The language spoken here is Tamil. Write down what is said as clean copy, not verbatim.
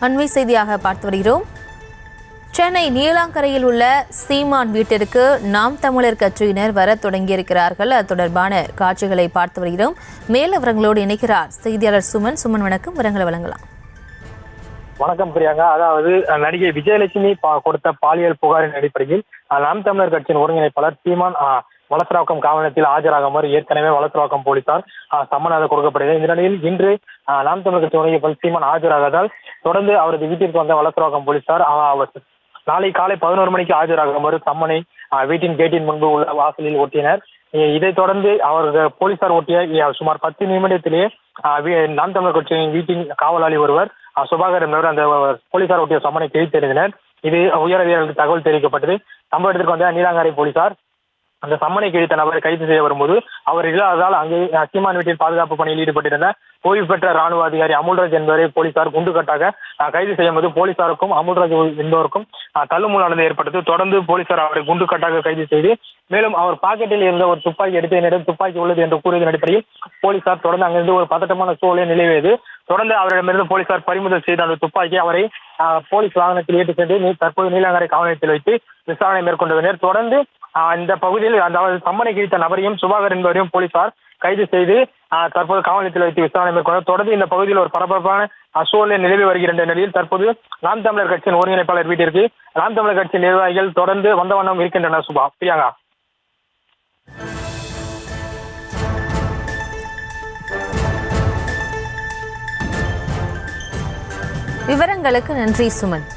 அண்மை செய்தியாக பார்த்து வருகிறோம். சென்னை நீலாங்கரையில் உள்ள சீமான் வீட்டிற்கு நாம் தமிழர் கட்சியினர் வர தொடங்கியிருக்கிறார்கள். அது தொடர்பான காட்சிகளை பார்த்து வருகிறோம். மேல் விவரங்களோடு இணைக்கிறார் செய்தியாளர் சுமன். சுமன், வணக்கம். விவரங்களை வழங்கலாம். வணக்கம் பிரியாங்க. அதாவது நடிகை விஜயலட்சுமி கொடுத்த பாலியல் புகாரின் அடிப்படையில் நாம் தமிழர் கட்சியின் ஒருங்கிணைப்பாளர் சீமான் வளசரவாக்கம் காவல் நிலையத்தில் ஆஜராகுமாறு ஏற்கனவே வளசரவாக்கம் போலீசார் சம்மன் கொடுக்கப்படுகிறது. இந்த நிலையில் இன்று நாம் தமிழர் கட்சி ஒருங்கிணைப்பாளர் சீமான் ஆஜராகாதால் தொடர்ந்து அவரது வீட்டிற்கு வந்த வளசரவாக்கம் போலீசார் நாளை காலை 11 மணிக்கு ஆஜராகுமாறு சம்மனை வீட்டின் கேட்டின் முன்பு உள்ள வாசலில் ஒட்டினர். இதைத் தொடர்ந்து அவர்கள் போலீசார் ஒட்டிய சுமார் 10 நிமிடத்திலேயே நாம் தமிழர் கட்சியின் வீட்டின் காவலாளி ஒருவர் சுபாகர் என்பவர் அந்த போலீசார் ஒட்டிய சம்மனை கிழித்தெறிந்தனர். இது உயர் அதிகாரிகளுக்கு தகவல் தெரிவிக்கப்பட்டது. சம்பவ இடத்திற்கு வந்த நீலாங்கரை போலீசார் அந்த சம்மனை கிழித்த நபரை கைது செய்ய வரும்போது அவர் இல்லாததால் அங்கு சீமான் வீட்டில் பாதுகாப்பு பணியில் ஈடுபட்டிருந்த ஓய்வு பெற்ற ராணுவ அதிகாரி அமுல்ராஜ் என்பவரை போலீசார் குண்டுக்கட்டாக கைது செய்யும்போது போலீசாருக்கும் அமுல்ராஜ் என்பவருக்கும் தள்ளுமுள்ளானது ஏற்பட்டது. தொடர்ந்து போலீசார் அவரை குண்டுக்கட்டாக கைது செய்து மேலும் அவர் பாக்கெட்டில் இருந்த ஒரு துப்பாக்கி எடுத்து என்னிடம் துப்பாக்கி உள்ளது என்று கூறியதன் அடிப்படையில் போலீசார் தொடர்ந்து அங்கிருந்து ஒரு பதட்டமான சூழலை நிலவியது. தொடர்ந்து அவரிடமிருந்து போலீசார் பறிமுதல் செய்த அந்த துப்பாக்கி அவரை போலீஸ் வாகனத்தில் ஏற்றி சென்று தற்போது நீலாங்கரை காவல் நிலையத்தில் வைத்து விசாரணை மேற்கொண்டனர். தொடர்ந்து இந்த பகுதியில் அந்த சம்மனை கிழித்த நபரையும் சுபாகர் என்பவரையும் போலீசார் கைது செய்து தற்போது காவல் நிலையத்தில் வைத்து விசாரணை மேற்கொண்டார். தொடர்ந்து இந்த பகுதியில் ஒரு பரபரப்பான சூழலை நிலவி வருகின்ற நிலையில் தற்போது நாம் தமிழர் கட்சியின் ஒருங்கிணைப்பாளர் வீட்டிற்கு நாம் தமிழர் கட்சி நிர்வாகிகள் தொடர்ந்து வந்த வண்ணம் இருக்கின்றனர். சுபா, பிரியாங்கா. விவரங்களுக்கு நன்றி சுமன்.